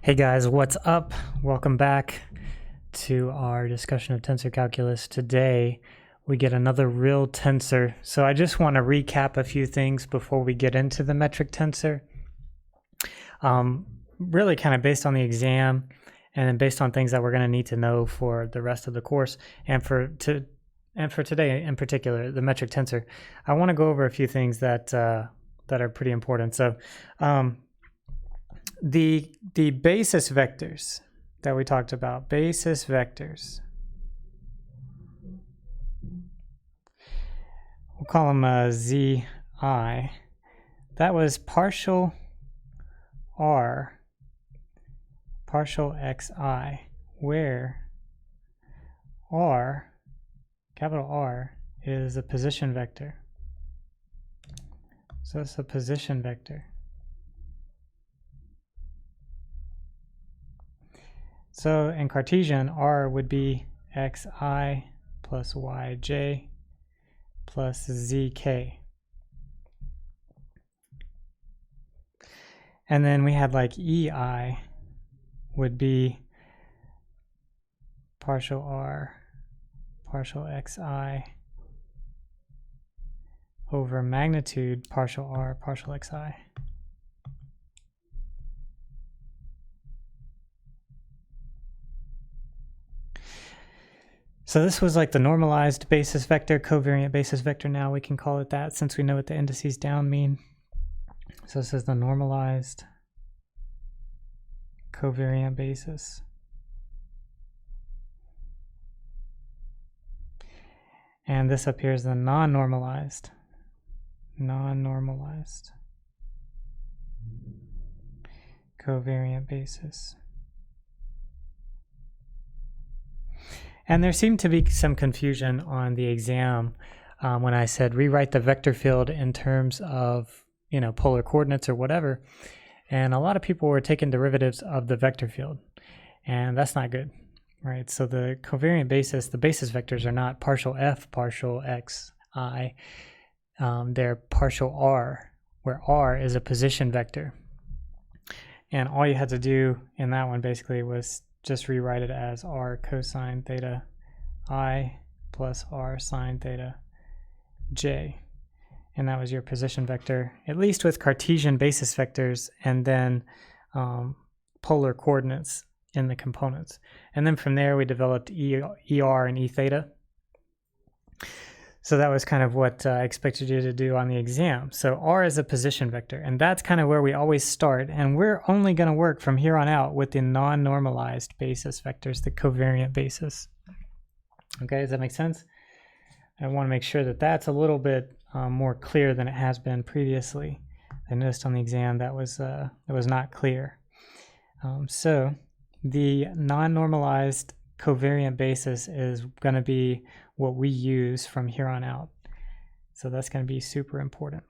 Hey guys, what's up? Welcome back to our discussion of tensor calculus. Today we get another real tensor. So I just want to recap a few things before we get into the metric tensor. Really kind of based on the exam and then based on things that we're going to need to know for the rest of the course and for today in particular, the metric tensor. I want to go over a few things that are pretty important. So the basis vectors that we talked about, basis vectors, we'll call them zi. That was partial r, partial xi, where r, capital R, is a position vector. So it's a position vector. So in Cartesian, r would be xi plus yj plus zk. And then we had like ei would be partial r, partial xi over magnitude partial r, partial xi. So this was like the normalized basis vector, covariant basis vector now we can call it that since we know what the indices down mean. So this is the normalized covariant basis. And this up here is the non-normalized covariant basis. And there seemed to be some confusion on the exam when I said rewrite the vector field in terms of, polar coordinates or whatever. And a lot of people were taking derivatives of the vector field, and that's not good, right? So the covariant basis, the basis vectors are not partial f, partial x, I. They're partial r, where r is a position vector. And all you had to do in that one basically was just rewrite it as r cosine theta I plus r sine theta j. And that was your position vector, at least with Cartesian basis vectors and then polar coordinates in the components. And then from there we developed ER and E theta. So that was kind of what I expected you to do on the exam. So R is a position vector, and that's kind of where we always start. And we're only going to work from here on out with the non-normalized basis vectors, the covariant basis. Okay, does that make sense? I want to make sure that that's a little bit more clear than it has been previously. I noticed on the exam that was not clear. So the non-normalized covariant basis is going to be what we use from here on out. So that's going to be super important.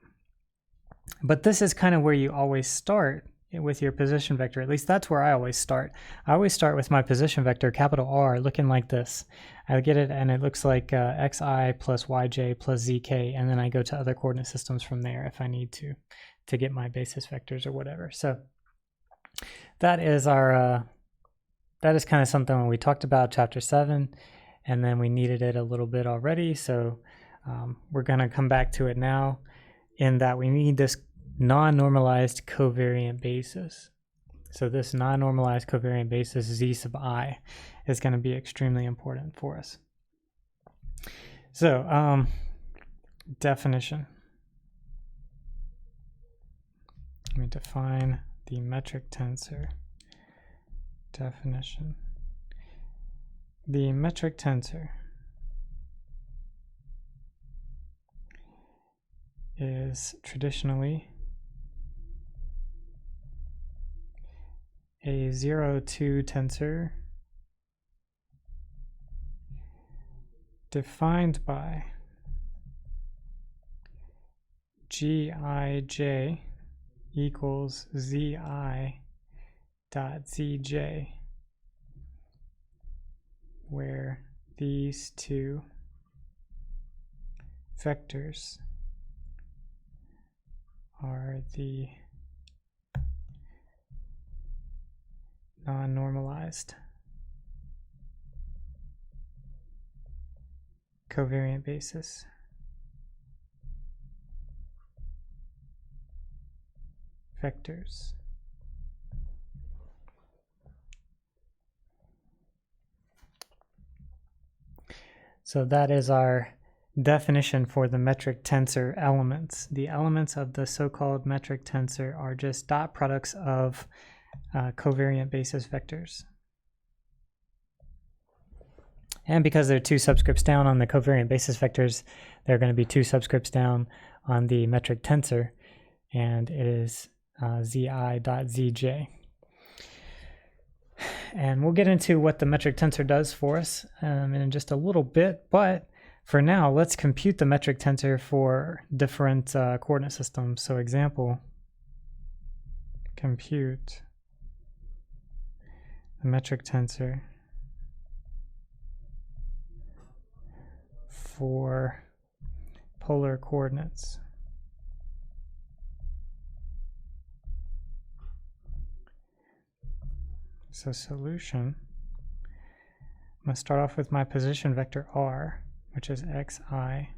But this is kind of where you always start with your position vector. At least that's where I always start. I always start with my position vector, capital R, looking like this. I get it, and it looks like xi plus yj plus zk, and then I go to other coordinate systems from there if I need to get my basis vectors or whatever. So that is our that is kind of something when we talked about chapter 7, and then we needed it a little bit already. So we're going to come back to it now in that we need this non-normalized covariant basis. So this non-normalized covariant basis z sub I is going to be extremely important for us. So definition. Let me define the metric tensor. Definition. The metric tensor is traditionally a 0-2 tensor defined by Gij equals Zi dot Zj, where these two vectors are the non-normalized covariant basis vectors. So that is our definition for the metric tensor elements. The elements of the so-called metric tensor are just dot products of covariant basis vectors. And because they're two subscripts down on the covariant basis vectors, they're going to be two subscripts down on the metric tensor, and it is zi.zj. And we'll get into what the metric tensor does for us in just a little bit, but for now, let's compute the metric tensor for different coordinate systems. So example, compute the metric tensor for polar coordinates. So solution, I'm going to start off with my position vector r, which is xi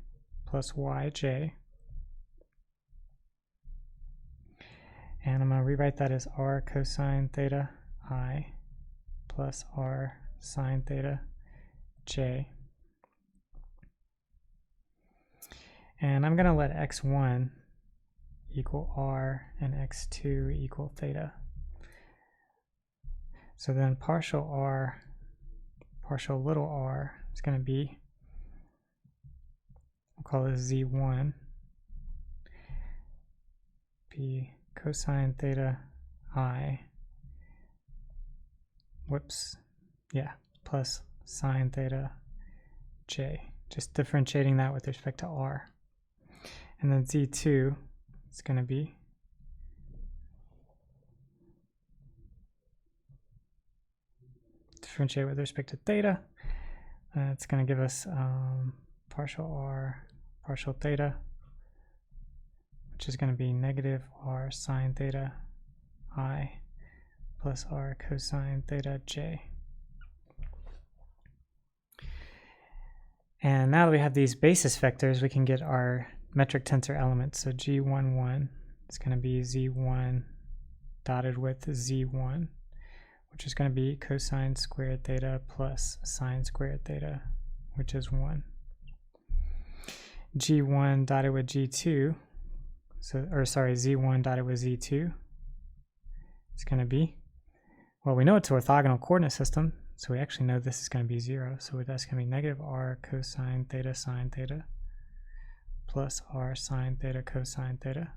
plus yj. And I'm going to rewrite that as r cosine theta I plus r sine theta j. And I'm going to let x1 equal r and x2 equal theta. So then partial r, partial little r is going to be, we'll call this z1, be cosine theta I, plus sine theta j, just differentiating that with respect to r. And then z2 is going to be differentiate with respect to theta. It's going to give us partial r, partial theta, which is going to be negative r sine theta I plus r cosine theta j. And now that we have these basis vectors, we can get our metric tensor elements. So g11 is going to be z1 dotted with z1, which is going to be cosine squared theta plus sine squared theta, which is 1. G1 dotted with G2, Z1 dotted with Z2, it's going to be, well, we know it's an orthogonal coordinate system, so we actually know this is going to be 0. So that's going to be negative r cosine theta sine theta plus r sine theta cosine theta,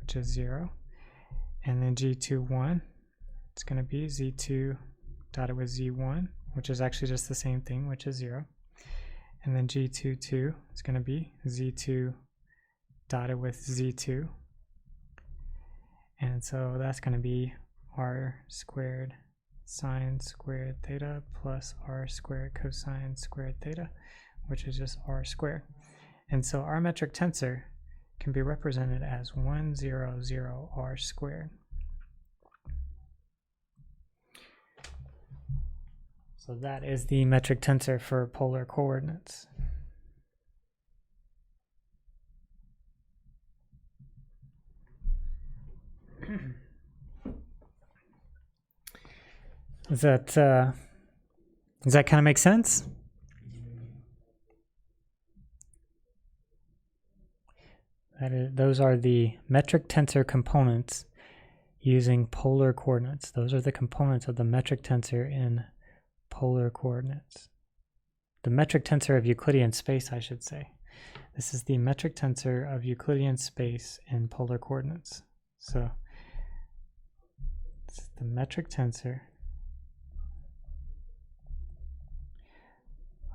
which is 0. And then G21, it's going to be Z2 dotted with Z1, which is actually just the same thing, which is 0. And then G22 is going to be Z2 dotted with Z2. And so that's going to be r squared sine squared theta plus r squared cosine squared theta, which is just r squared. And so our metric tensor can be represented as 1, 0, 0 r squared. So that is the metric tensor for polar coordinates. Does that kind of make sense? Those are the metric tensor components using polar coordinates. Those are the components of the metric tensor in polar coordinates. The metric tensor of Euclidean space, I should say. This is the metric tensor of Euclidean space in polar coordinates. So this is the metric tensor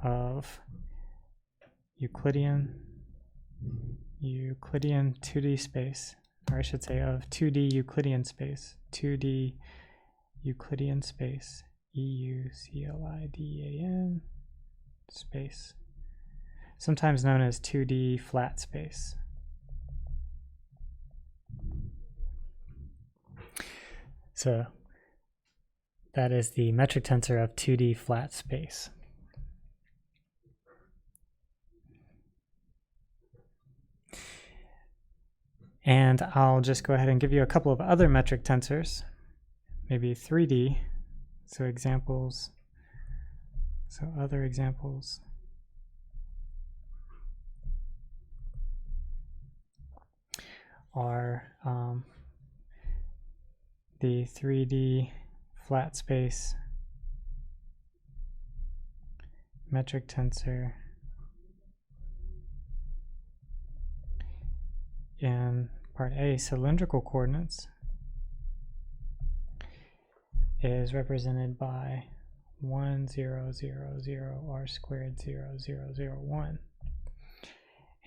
of Euclidean 2D space, or I should say of 2D Euclidean space, 2D Euclidean space, EUCLIDEAN space, sometimes known as 2D flat space. So That is the metric tensor of 2D flat space. And I'll just go ahead and give you a couple of other metric tensors, maybe 3D. So examples, so other examples. Are the 3D flat space metric tensor in part A, cylindrical coordinates, is represented by 1, 0, 0, 0, r squared 0, 0, 0, 1.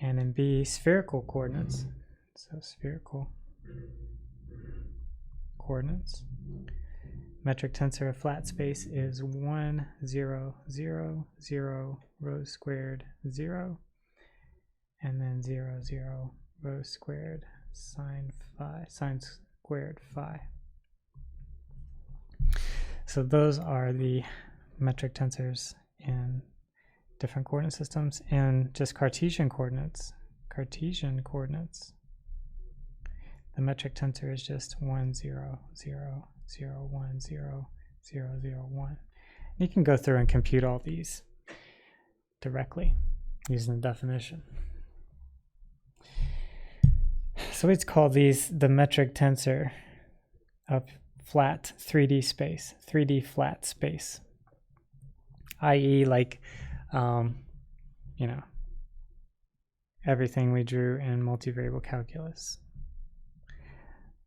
And in B, spherical coordinates, so spherical coordinates, metric tensor of flat space is 1, 0, 0, 0, rho squared 0, and then 0, 0, rho squared sine squared phi. So those are the metric tensors in different coordinate systems. And just Cartesian coordinates, the metric tensor is just 1, 0, 0, 0, 1, 0, 0, 0, 1. You can go through and compute all these directly using the definition. So it's called these the metric tensor of flat 3D space, 3D flat space, i.e. like, you know, everything we drew in multivariable calculus.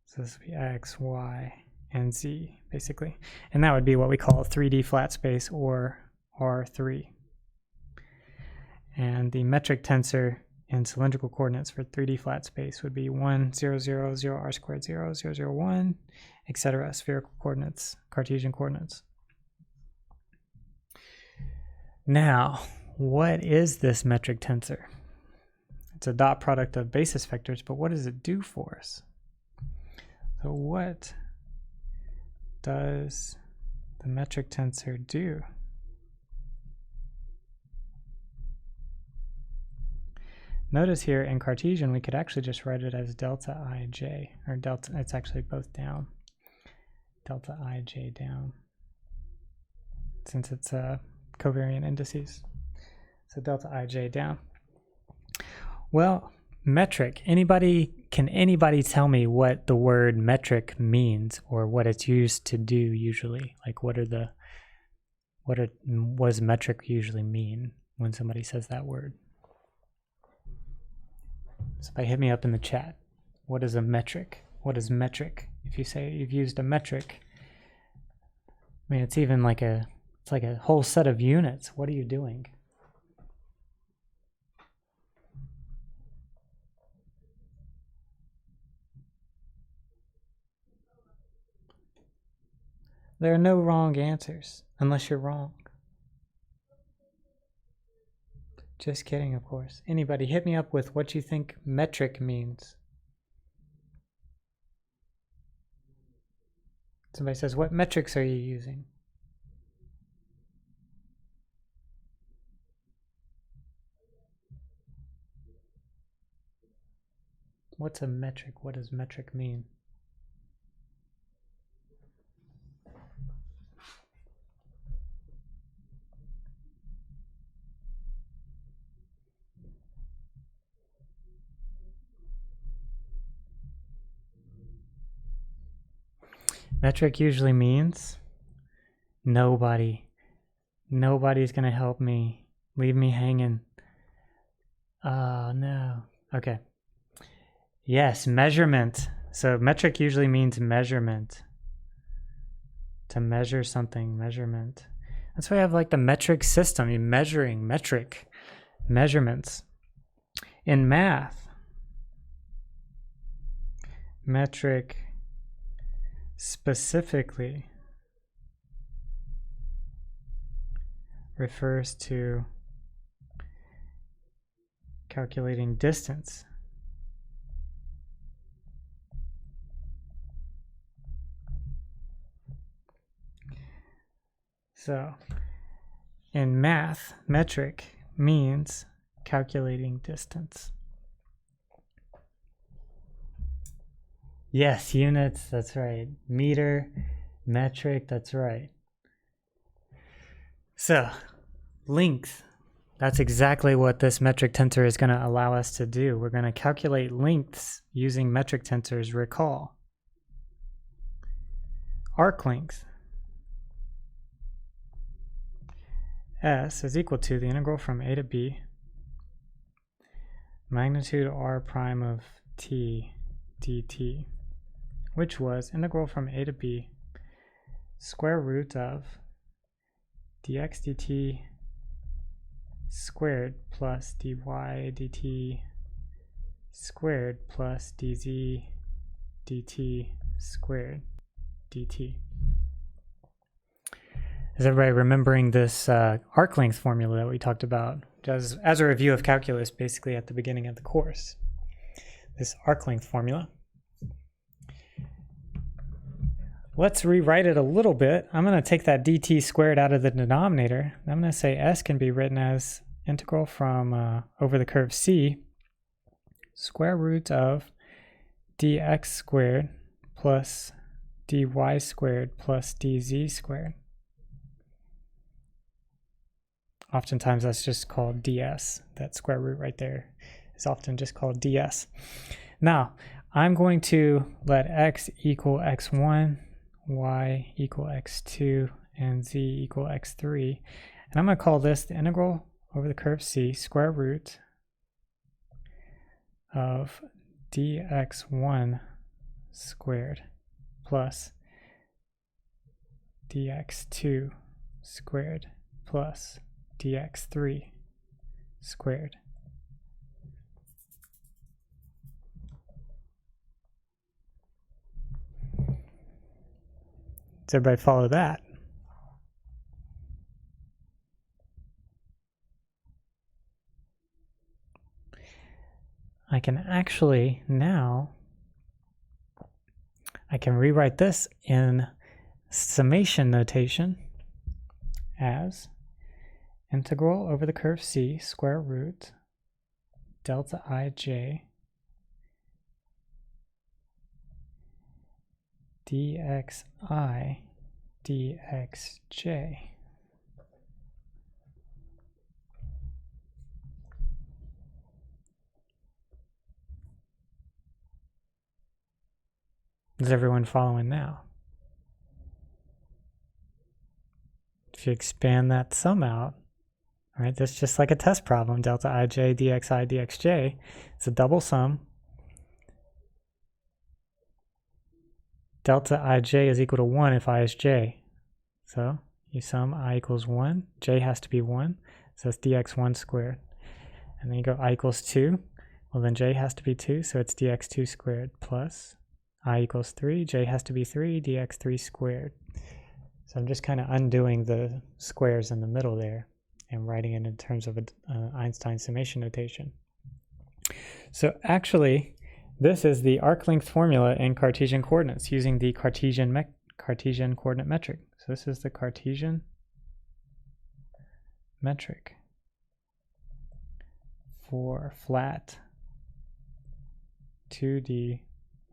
So this would be x, y, and z, basically. And that would be what we call a 3D flat space, or R3. And the metric tensor in cylindrical coordinates for 3D flat space would be 1, 0, 0, 0, r squared 0, 0, 0, 1, etc. Spherical coordinates, Cartesian coordinates. Now, what is this metric tensor? It's a dot product of basis vectors, but what does it do for us? So what does the metric tensor do? Notice here in Cartesian, we could actually just write it as delta ij, or delta, it's actually both down, delta ij down, since it's covariant indices. So delta ij down. Well, metric, can anybody tell me what the word metric means, or what it's used to do usually? Like what does metric usually mean when somebody says that word? Somebody hit me up in the chat. What is a metric? What is metric? If you say you've used a metric, I mean, it's even like it's like a whole set of units. What are you doing? There are no wrong answers, unless you're wrong. Just kidding, of course. Anybody, hit me up with what you think metric means. Somebody says, what metrics are you using? What's a metric? What does metric mean? Metric usually means nobody's going to help me. Leave me hanging. Oh, no. Okay. Yes, measurement. So metric usually means measurement. To measure something, measurement. That's why I have like the metric system. You're measuring, metric, measurements. In math, metric specifically refers to calculating distance. So in math, metric means calculating distance. Yes, units, that's right. Meter, metric, that's right. So length, that's exactly what this metric tensor is going to allow us to do. We're going to calculate lengths using metric tensors. Recall, arc length, S is equal to the integral from a to b, magnitude r prime of t dt, which was integral from a to b, square root of dx dt squared plus dy dt squared plus dz dt squared dt. Is everybody remembering this arc length formula that we talked about as a review of calculus basically at the beginning of the course? This arc length formula. Let's rewrite it a little bit. I'm going to take that dt squared out of the denominator. I'm going to say s can be written as integral from over the curve c square root of dx squared plus dy squared plus dz squared. Oftentimes that's just called ds. That square root right there is often just called ds. Now, I'm going to let x equal x1, y equal x2, and z equal x3. And I'm going to call this the integral over the curve c square root of dx1 squared plus dx2 squared plus dx3 squared. Does everybody follow that? I can actually now, I can rewrite this in summation notation as integral over the curve c square root delta ij dxi dxj. Is everyone following now? If you expand that sum out, right, that's just like a test problem, delta ij dxi dxj. It's a double sum. Delta ij is equal to 1 if I is j. So you sum I equals 1, j has to be 1, so it's dx1 squared. And then you go I equals 2, well then j has to be 2, so it's dx2 squared plus I equals 3, j has to be 3, dx3 squared. So I'm just kind of undoing the squares in the middle there and writing it in terms of Einstein summation notation. So actually, this is the arc length formula in Cartesian coordinates using the Cartesian coordinate metric. So this is the Cartesian metric for flat 2D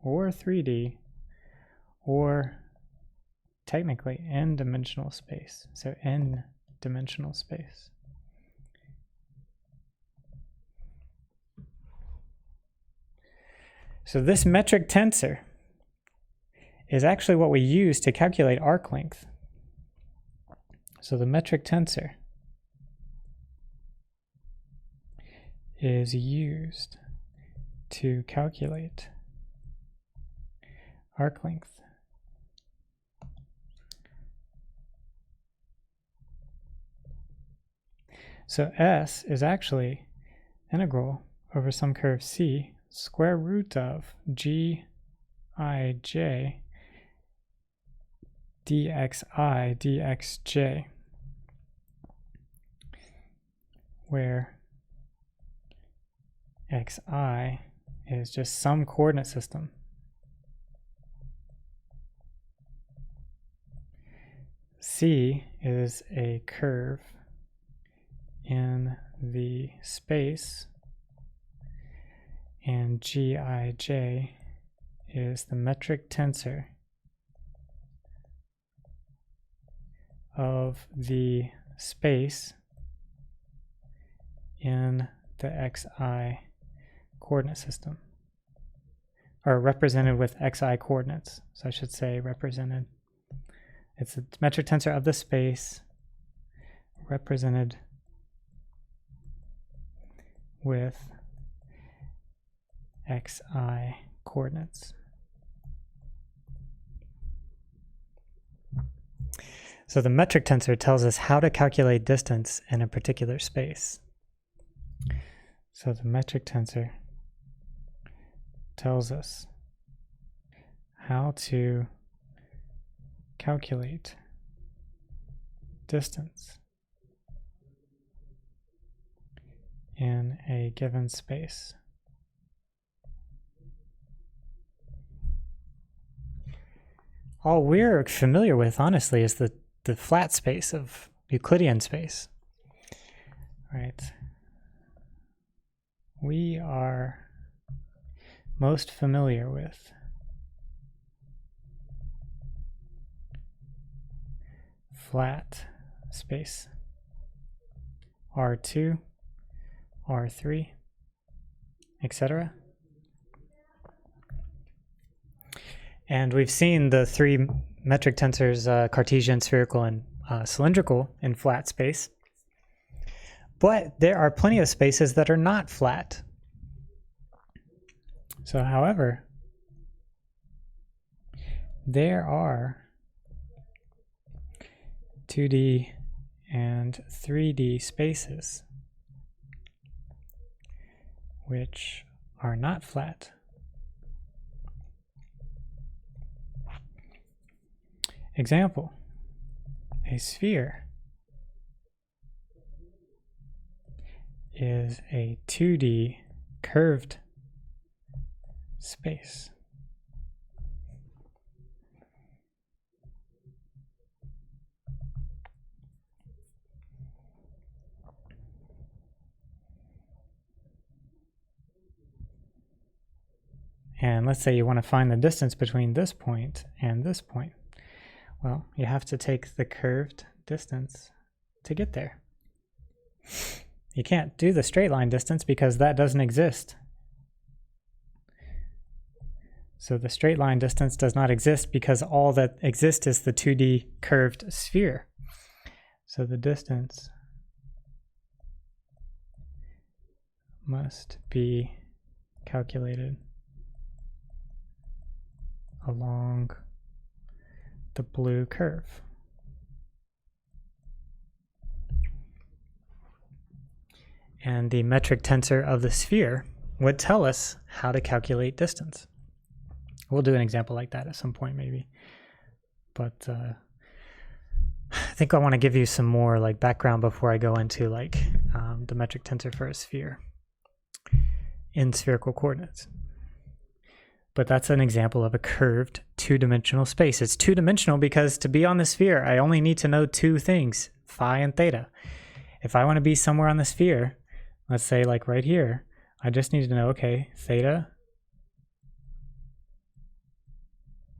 or 3D or technically n-dimensional space. So n-dimensional space. So this metric tensor is actually what we use to calculate arc length. So the metric tensor is used to calculate arc length. So S is actually integral over some curve C square root of G I J dxi dxj, where xi is just some coordinate system. C is a curve in the space, and Gij is the metric tensor of the space in the xi coordinate system, or represented with xi coordinates. So I should say represented. It's a metric tensor of the space represented with xi coordinates. So the metric tensor tells us how to calculate distance in a particular space. So the metric tensor tells us how to calculate distance in a given space. All we're familiar with, honestly, is the flat space of Euclidean space, right? We are most familiar with flat space, R2, R3, etc. And we've seen the three metric tensors, Cartesian, spherical, and cylindrical in flat space. But there are plenty of spaces that are not flat. So, however, there are 2D and 3D spaces which are not flat. Example, a sphere is a 2D curved space. And let's say you want to find the distance between this point and this point. Well, you have to take the curved distance to get there. You can't do the straight line distance because that doesn't exist. So the straight line distance does not exist because all that exists is the 2D curved sphere. So the distance must be calculated along the blue curve. And the metric tensor of the sphere would tell us how to calculate distance. We'll do an example like that at some point maybe. But I think I want to give you some more like background before I go into like the metric tensor for a sphere in spherical coordinates. But that's an example of a curved two-dimensional space. It's two-dimensional because to be on the sphere, I only need to know two things, phi and theta. If I want to be somewhere on the sphere, let's say like right here, I just need to know, okay, theta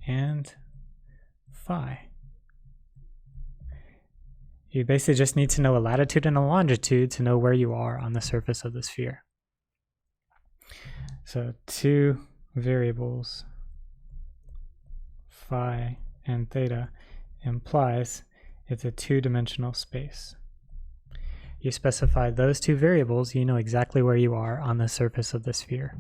and phi. You basically just need to know a latitude and a longitude to know where you are on the surface of the sphere. So two variables, phi and theta, implies it's a two-dimensional space. You specify those two variables, you know exactly where you are on the surface of the sphere.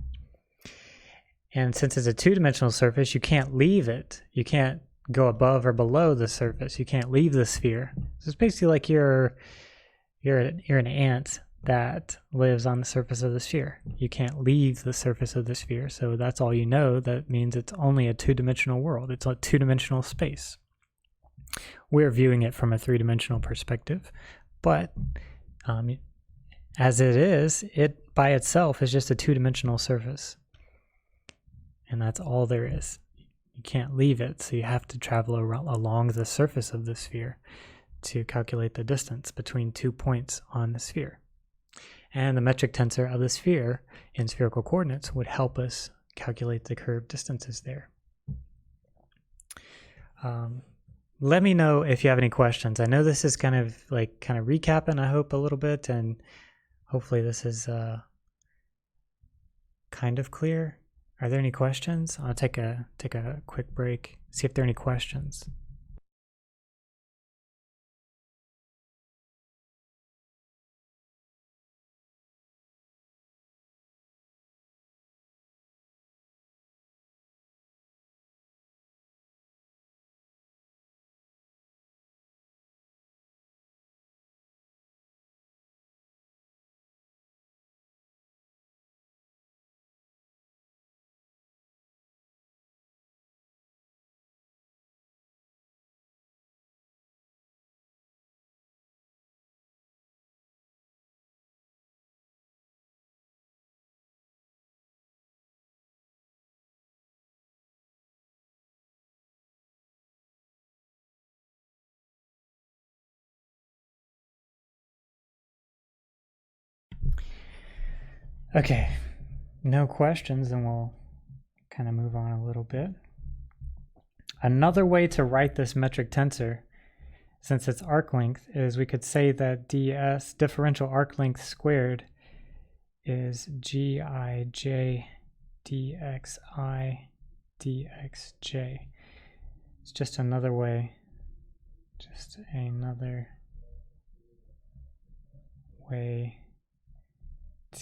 And since it's a two-dimensional surface, you can't leave it. You can't go above or below the surface. You can't leave the sphere. So it's basically like you're an ant that lives on the surface of the sphere. You can't leave the surface of the sphere, so that's all you know. That means it's only a two-dimensional world. It's a two-dimensional space. We're viewing it from a three-dimensional perspective, but as it is, it by itself is just a two-dimensional surface. And that's all there is. You can't leave it, so you have to travel along the surface of the sphere to calculate the distance between 2 points on the sphere. And the metric tensor of the sphere in spherical coordinates would help us calculate the curved distances there. Let me know if you have any questions. I know this is kind of recapping, I hope, a little bit, and hopefully this is kind of clear. Are there any questions? I'll take a quick break, see if there are any questions. Okay, no questions, and we'll kind of move on a little bit. Another way to write this metric tensor, since it's arc length, is we could say that ds, differential arc length squared, is gij dxi dxj. It's just another way,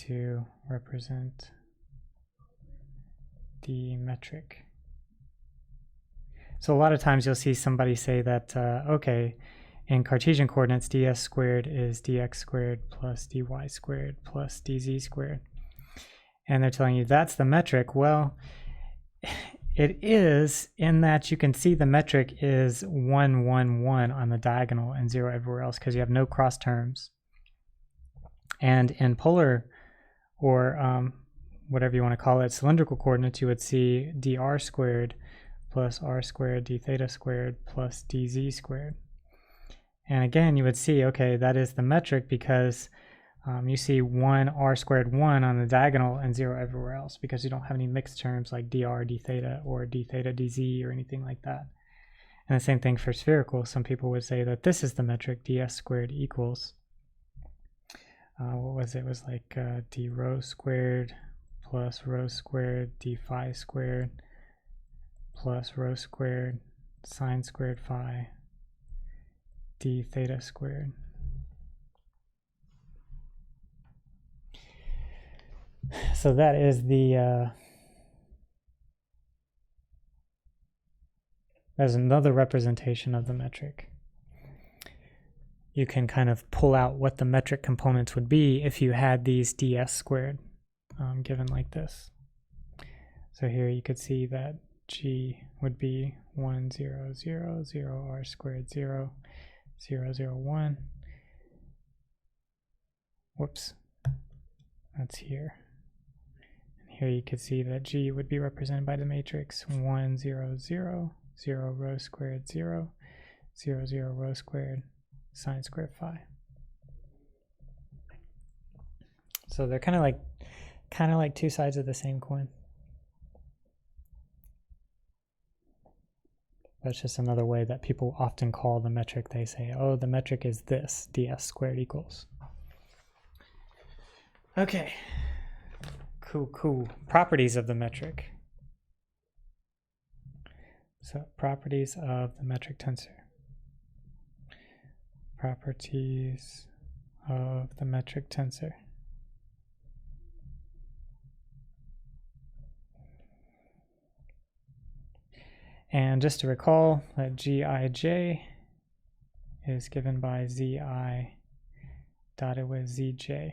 to represent the metric. So a lot of times you'll see somebody say that, okay, in Cartesian coordinates, ds squared is dx squared plus dy squared plus dz squared. And they're telling you that's the metric. Well, it is, in that you can see the metric is 1, 1, 1 on the diagonal and 0 everywhere else because you have no cross terms. And in polar, or whatever you want to call it, cylindrical coordinates, you would see dr squared plus r squared d theta squared plus dz squared. And again, you would see, okay, that is the metric because you see 1 r squared 1 on the diagonal and 0 everywhere else because you don't have any mixed terms like dr, d theta, or d theta, dz, or anything like that. And the same thing for spherical. Some people would say that this is the metric, ds squared equals, what was it? It was like d rho squared plus rho squared d phi squared plus rho squared sine squared phi d theta squared. So that is there's another representation of the metric. You can kind of pull out what the metric components would be if you had these ds squared given like this. So here you could see that g would be 1, 0, 0, 0, r squared 0, 0, 0, 1. Whoops, that's here. And here you could see that g would be represented by the matrix 1, 0, 0, 0, rho squared 0, 0, 0, rho squared sine squared phi. So they're kind of like two sides of the same coin. That's just another way that people often call the metric. They say, oh, the metric is this, ds squared equals. Okay, cool. Properties of the metric. So properties of the metric tensor. Properties of the metric tensor. And just to recall that gij is given by zi dotted with zj.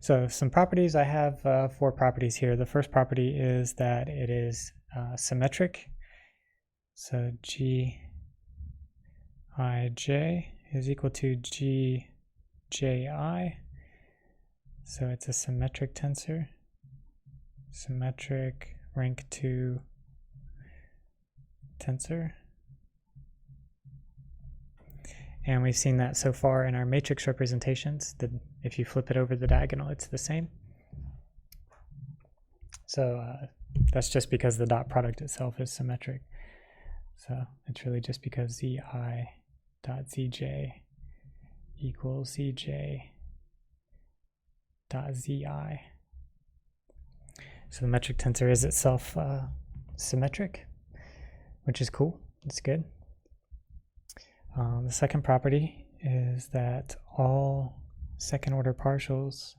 So some properties, I have 4 properties here. The first property is that it is symmetric. So gij is equal to gji. So it's a symmetric tensor. symmetric rank 2 tensor. And we've seen that so far in our matrix representations, that if you flip it over the diagonal, it's the same. So that's just because the dot product itself is symmetric. So it's really just because zi dot zj equals zj dot zi. So the metric tensor is itself symmetric, which is cool. It's good. The second property is that all second order partials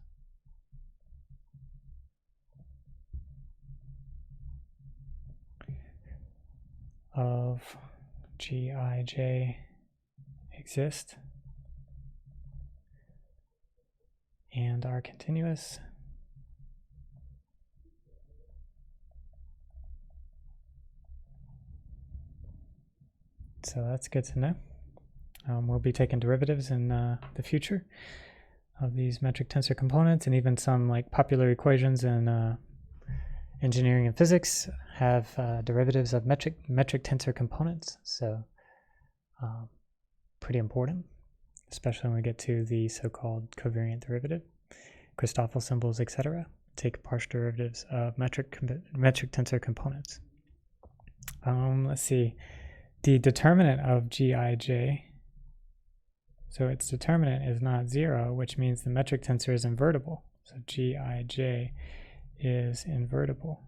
of Gij exist and are continuous. So that's good to know. We'll be taking derivatives in the future of these metric tensor components, and even some like popular equations in engineering and physics have derivatives of metric tensor components. So pretty important, especially when we get to the so-called covariant derivative, Christoffel symbols, etc. Take partial derivatives of metric tensor components. Let's see, the determinant of Gij. So its determinant is not 0, which means the metric tensor is invertible. So Gij is invertible.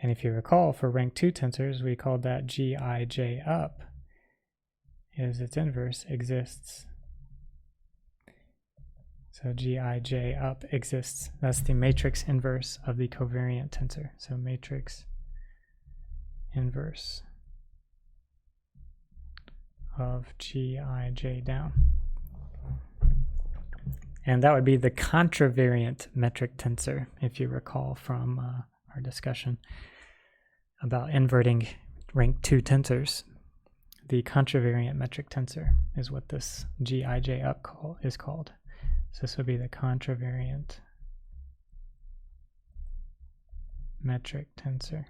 And if you recall, for rank 2 tensors, we called that Gij up is its inverse exists. So Gij up exists. That's the matrix inverse of the covariant tensor. So matrix inverse of Gij down. And that would be the contravariant metric tensor, if you recall from our discussion about inverting rank 2 tensors. The contravariant metric tensor is what this Gij up is called. So this would be the contravariant metric tensor.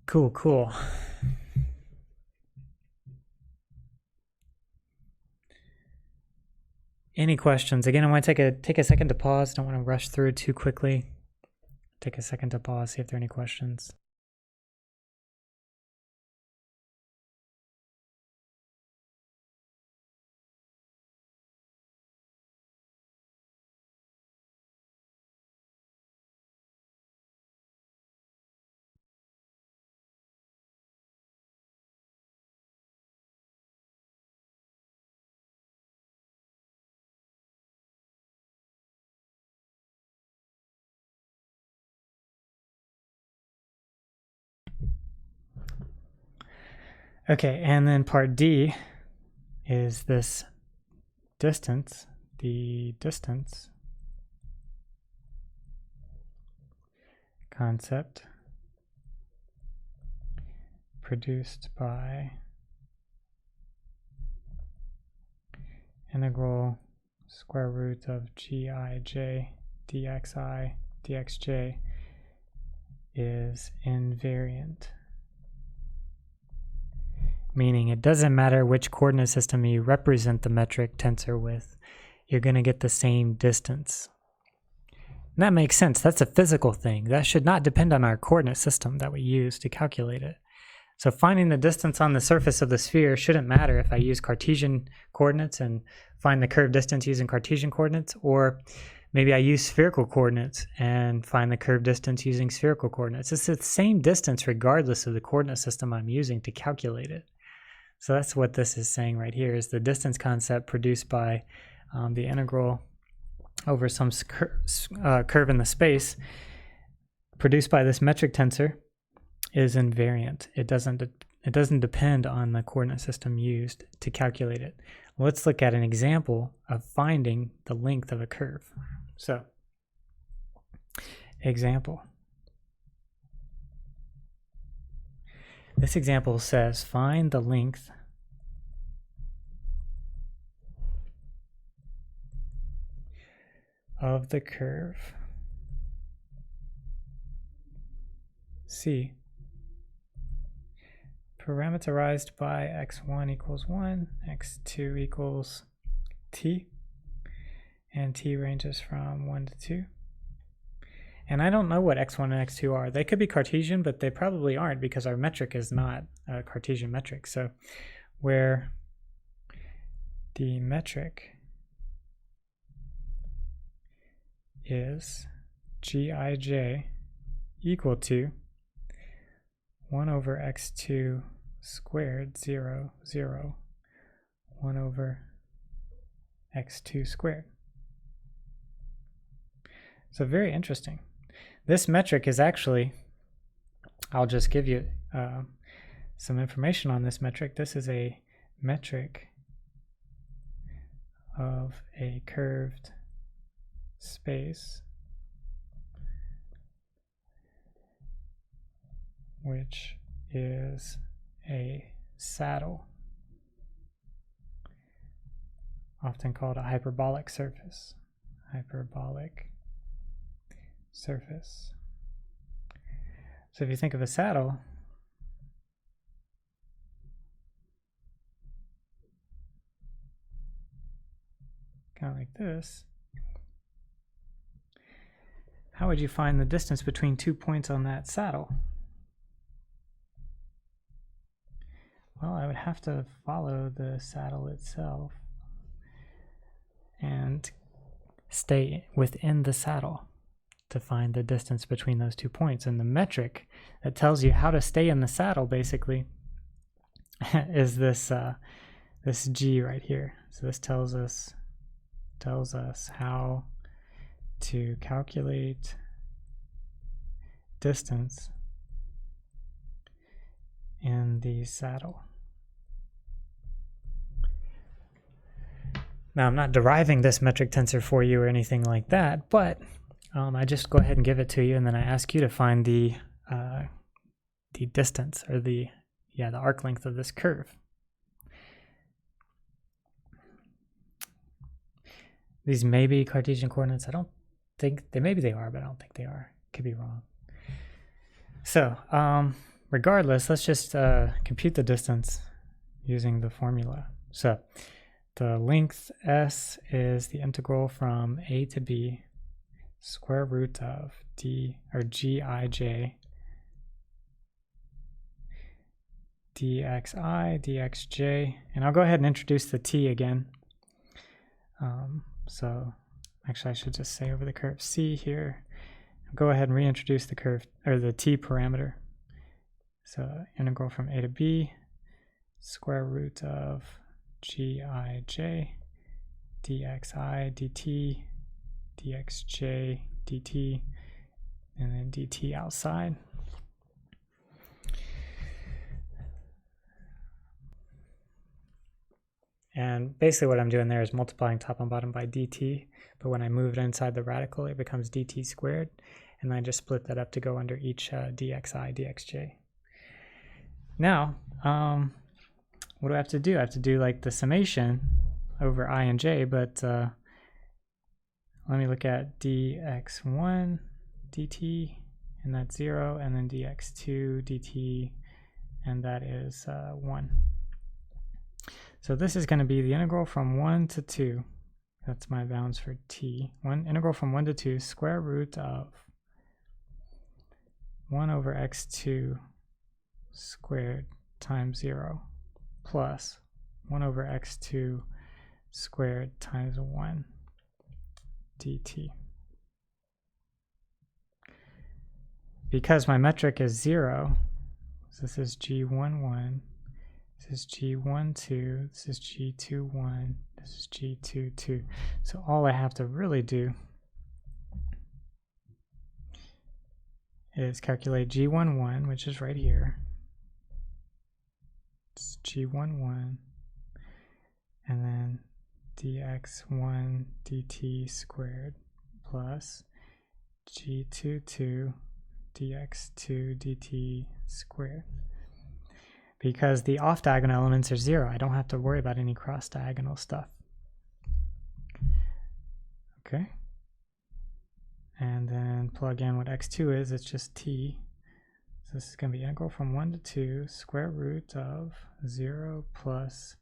Cool, cool. Any questions? Again, I want to take a second to pause. Don't want to rush through it too quickly. Take a second to pause, see if there are any questions. Okay, and then part D is this distance, the distance concept produced by integral square root of Gij dxi dxj is invariant. Meaning it doesn't matter which coordinate system you represent the metric tensor with, you're going to get the same distance. And that makes sense. That's a physical thing. That should not depend on our coordinate system that we use to calculate it. So finding the distance on the surface of the sphere shouldn't matter if I use Cartesian coordinates and find the curved distance using Cartesian coordinates, or maybe I use spherical coordinates and find the curved distance using spherical coordinates. It's the same distance regardless of the coordinate system I'm using to calculate it. So that's what this is saying right here, is the distance concept produced by the integral over some curve in the space produced by this metric tensor is invariant. It doesn't depend on the coordinate system used to calculate it. Let's look at an example of finding the length of a curve. So, example. This example says find the length of the curve C, parameterized by x1 equals 1, x2 equals t, and t ranges from 1 to 2. And I don't know what x1 and x2 are. They could be Cartesian, but they probably aren't because our metric is not a Cartesian metric. So where the metric is gij equal to 1 over x2 squared 0, 0, 1 over x2 squared. So very interesting. This metric is actually, I'll just give you some information on this metric. This is a metric of a curved space which is a saddle, often called a hyperbolic surface. Hyperbolic surface. So if you think of a saddle, kind of like this, how would you find the distance between 2 points on that saddle? Well, I would have to follow the saddle itself and stay within the saddle to find the distance between those 2 points. And the metric that tells you how to stay in the saddle basically is this this G right here. So this tells us how to calculate distance in the saddle. Now, I'm not deriving this metric tensor for you or anything like that, but I just go ahead and give it to you, and then I ask you to find the distance, or the arc length of this curve. These may be Cartesian coordinates. I don't think maybe they are, but I don't think they are. Could be wrong. So, regardless, let's just compute the distance using the formula. So the length S is the integral from a to b square root of d, or gij, dxi, dxj, and I'll go ahead and introduce the t again. So actually I should just say over the curve C here, I'll go ahead and reintroduce the curve, or the t parameter. So integral from a to b square root of gij dxi dt dxj dt, and then dt outside. And basically what I'm doing there is multiplying top and bottom by dt, but when I move it inside the radical it becomes dt squared, and I just split that up to go under each dxi dxj. Now what do I have to do? I have to do like the summation over I and j, but let me look at dx1 dt, and that's 0, and then dx2 dt, and that is 1. So this is going to be the integral from 1 to 2. That's my bounds for t. Integral from 1 to 2 square root of 1 over x2 squared times 0 plus 1 over x2 squared times 1 dt. Because my metric is 0, so this is g11, this is g12, this is g21, this is g22. So all I have to really do is calculate g11, which is right here. It's g11, and then dx1 dt squared plus g22 dx2 dt squared. Because the off diagonal elements are 0, I don't have to worry about any cross diagonal stuff. Okay, and then plug in what x2 is. It's just t. So this is going to be integral from 1 to 2 square root of 0 plus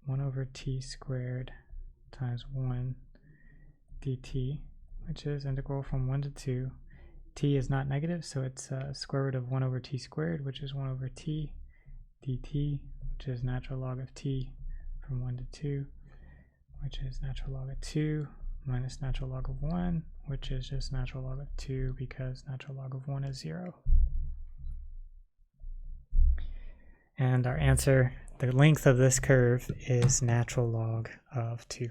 1 over t squared times 1 dt, which is integral from 1 to 2. T is not negative, so it's square root of 1 over t squared, which is 1 over t dt, which is natural log of t from 1 to 2, which is natural log of 2 minus natural log of 1, which is just natural log of 2 because natural log of 1 is 0. And our answer, the length of this curve is natural log of 2.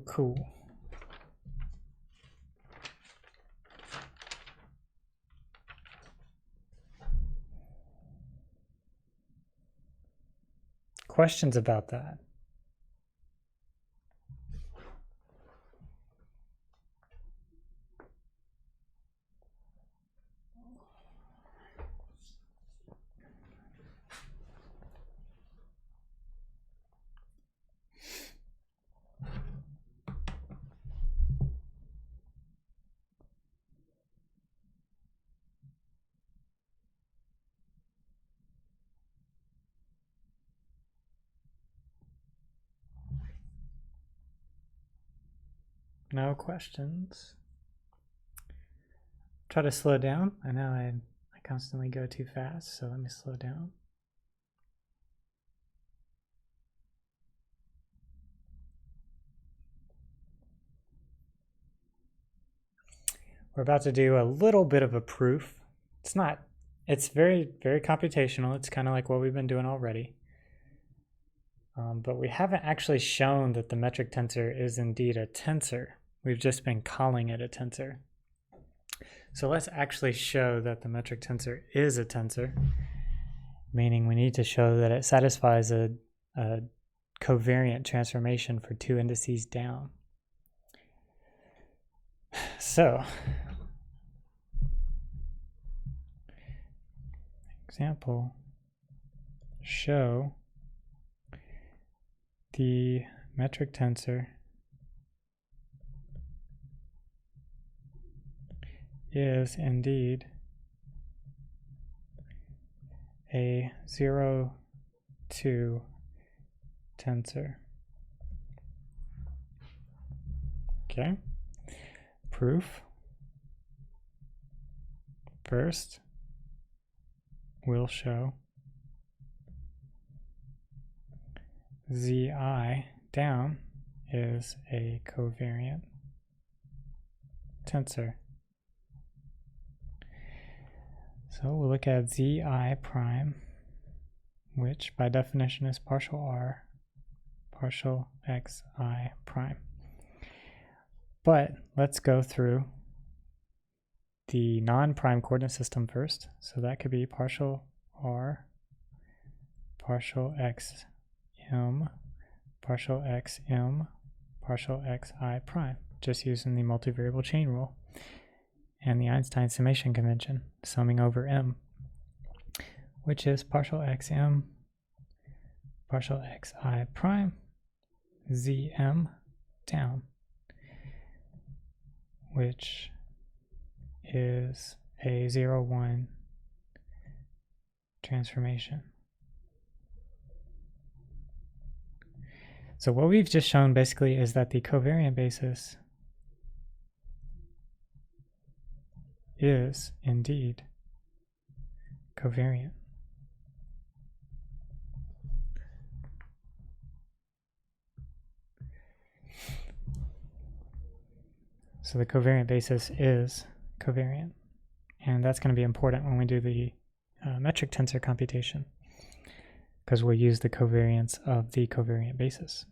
Cool. Questions about that? No questions. Try to slow down. I know I constantly go too fast, so let me slow down. We're about to do a little bit of a proof. It's very, very computational. It's kind of like what we've been doing already. But we haven't actually shown that the metric tensor is indeed a tensor. We've just been calling it a tensor. So let's actually show that the metric tensor is a tensor, meaning we need to show that it satisfies a covariant transformation for 2 indices down. So, example, show the metric tensor is indeed a 0, 2 tensor. Okay. Proof. First, we'll show Zi down is a covariant tensor. So we'll look at Zi prime, which by definition is partial r, partial xi prime. But let's go through the non-prime coordinate system first. So that could be partial r, partial xm, partial xm, partial xi prime, just using the multivariable chain rule and the Einstein summation convention, summing over m, which is partial xm, partial xi prime, zm down, which is a 0, 1 transformation. So what we've just shown basically is that the covariant basis is indeed covariant. So the covariant basis is covariant, and that's going to be important when we do the metric tensor computation, because we'll use the covariance of the covariant basis.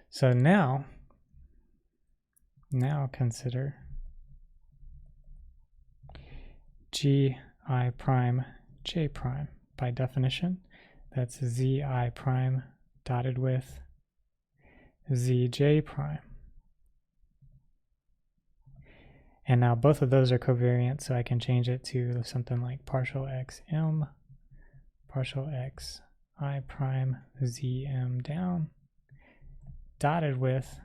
So now consider Gi prime j prime. By definition, that's Zi prime dotted with zj prime. And now both of those are covariant, so I can change it to something like partial x m, partial x I prime zm down, dotted with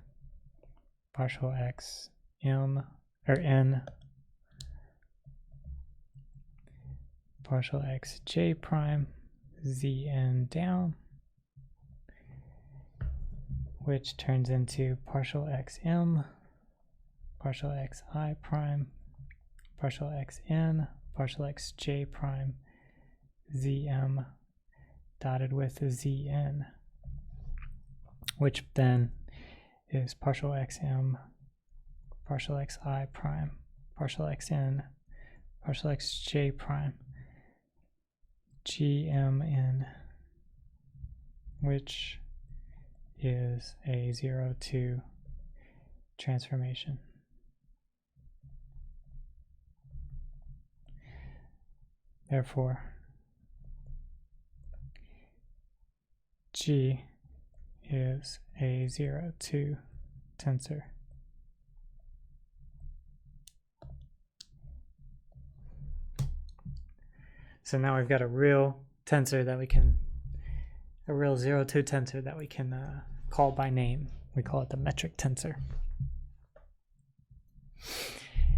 partial x m, or n, partial x j prime zn down, which turns into partial x m, partial x I prime, partial x n, partial x j prime zm, dotted with zn, which then is partial xm, partial x I prime, partial xn, partial x j prime gmn, which is a 0-2 transformation. Therefore, G is a 0-2 tensor. So now we've got a real tensor that we can, a real 0-2 tensor that we can call by name. We call it the metric tensor.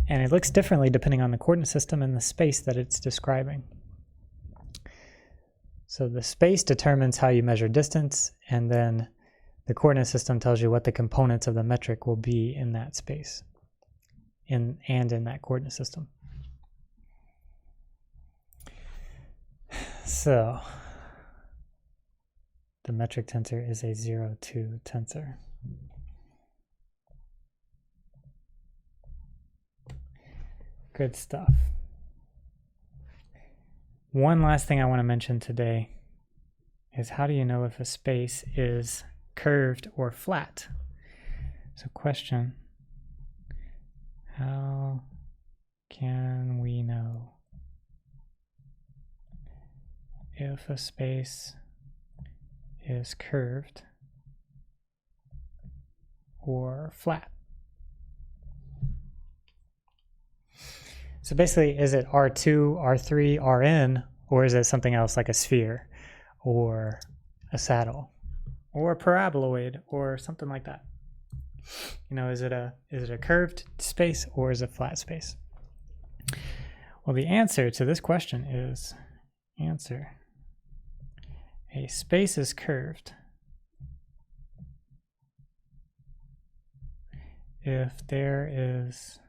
And it looks differently depending on the coordinate system and the space that it's describing. So the space determines how you measure distance, and then the coordinate system tells you what the components of the metric will be in that space and in that coordinate system. So the metric tensor is a 0-2 tensor. Good stuff. One last thing I want to mention today is how do you know if a space is curved or flat? So question, how can we know if a space is curved or flat? So basically, is it R2, R3, Rn, or is it something else like a sphere or a saddle or a paraboloid or something like that? You know, is it a curved space or is it a flat space? Well, the answer to this question is a space is curved if there is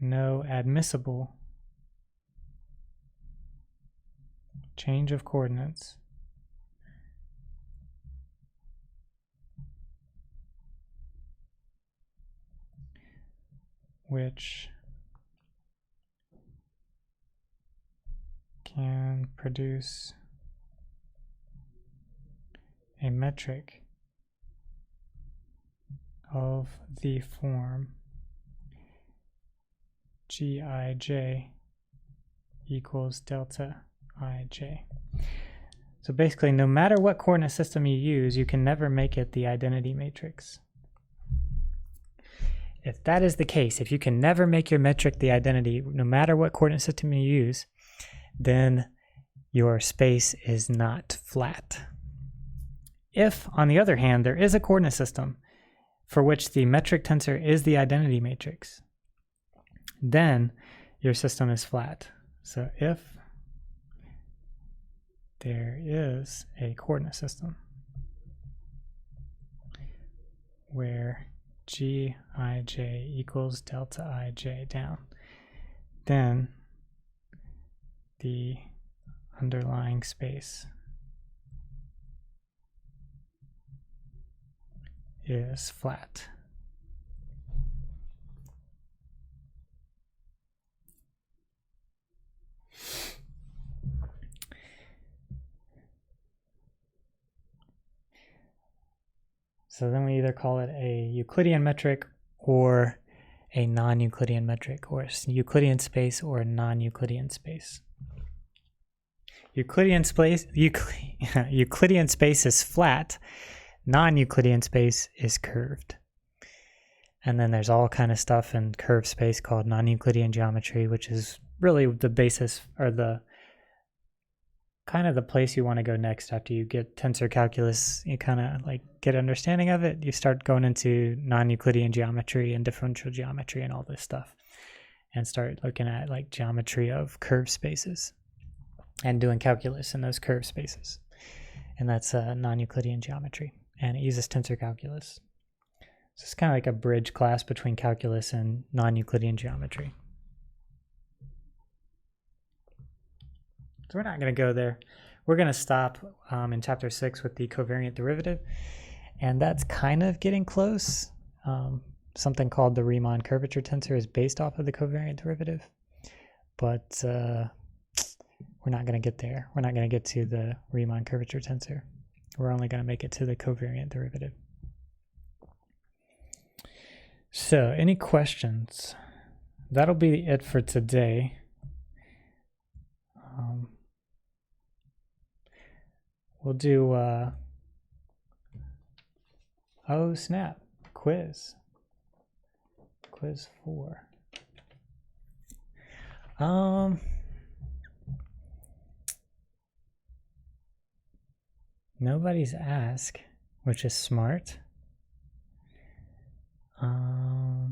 no admissible change of coordinates which can produce a metric of the form Gij equals delta ij. So basically, no matter what coordinate system you use, you can never make it the identity matrix. If that is the case, if you can never make your metric the identity, no matter what coordinate system you use, then your space is not flat. If, on the other hand, there is a coordinate system for which the metric tensor is the identity matrix, then your system is flat. So if there is a coordinate system where Gij equals delta ij down, then the underlying space is flat. So then we either call it a Euclidean metric or a non-Euclidean metric, or a Euclidean space or a non-Euclidean space. Euclidean space is flat Non-Euclidean space is curved. And then there's all kind of stuff in curved space called non-Euclidean geometry, which is really the basis or the kind of the place you want to go next after you get tensor calculus. You kind of like get understanding of it. You start going into non-Euclidean geometry and differential geometry and all this stuff, and start looking at like geometry of curved spaces and doing calculus in those curved spaces. And that's non-Euclidean geometry, and it uses tensor calculus. So it's kind of like a bridge class between calculus and non-Euclidean geometry. So we're not going to go there. We're going to stop in chapter 6 with the covariant derivative, and that's kind of getting close. Something called the Riemann curvature tensor is based off of the covariant derivative, but we're not going to get there. We're not going to get to the Riemann curvature tensor. We're only going to make it to the covariant derivative. So, any questions? That'll be it for today. We'll do, oh snap, quiz. Quiz 4. Nobody's asked, which is smart. I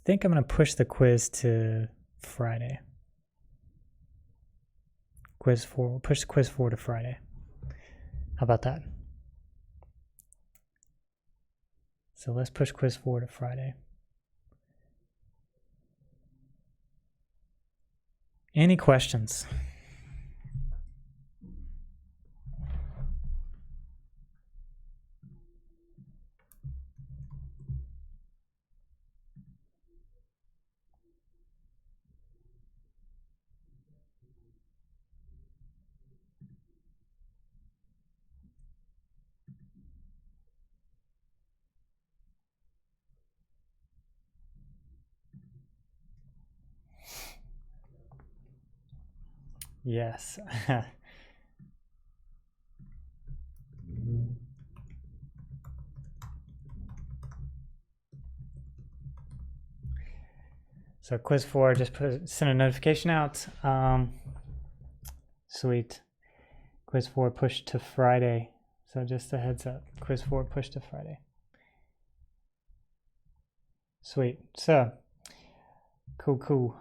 think I'm going to push the quiz to Friday. Quiz 4. We'll push quiz 4 to Friday. How about that? So let's push quiz 4 to Friday. Any questions? Yes. So quiz 4, just send a notification out. Sweet. Quiz 4 pushed to Friday. So just a heads up. Quiz 4 pushed to Friday. Sweet. So, cool.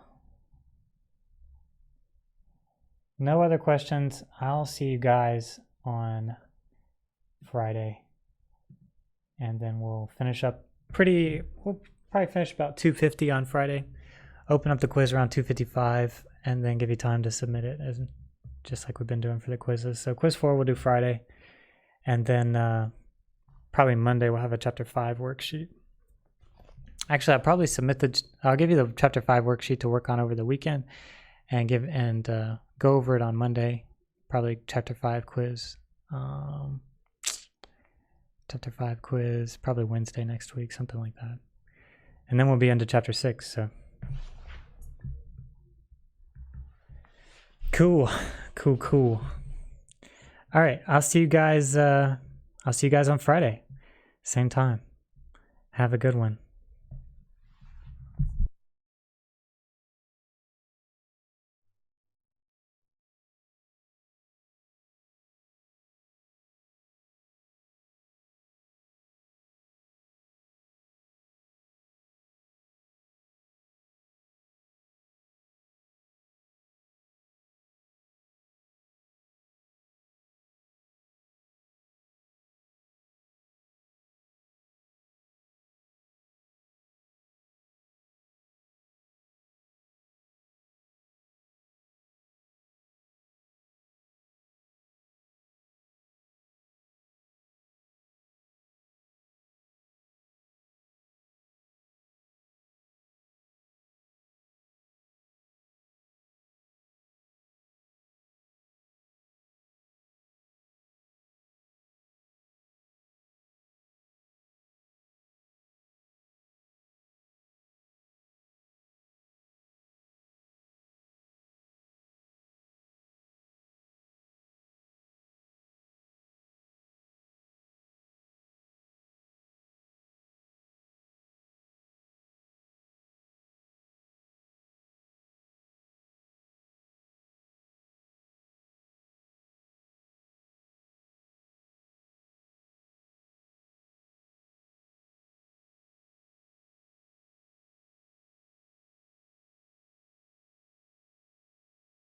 No other questions. I'll see you guys on Friday. And then we'll finish up we'll probably finish about 2:50 on Friday. Open up the quiz around 2:55 and then give you time to submit it, as just like we've been doing for the quizzes. So quiz 4 we'll do Friday. And then probably Monday we'll have a chapter 5 worksheet. Actually, I'll give you the chapter 5 worksheet to work on over the weekend and go over it on Monday. Probably chapter 5 quiz. Chapter 5 quiz, probably Wednesday next week, something like that. And then we'll be into chapter 6, so. Cool. All right, I'll see you guys on Friday. Same time. Have a good one.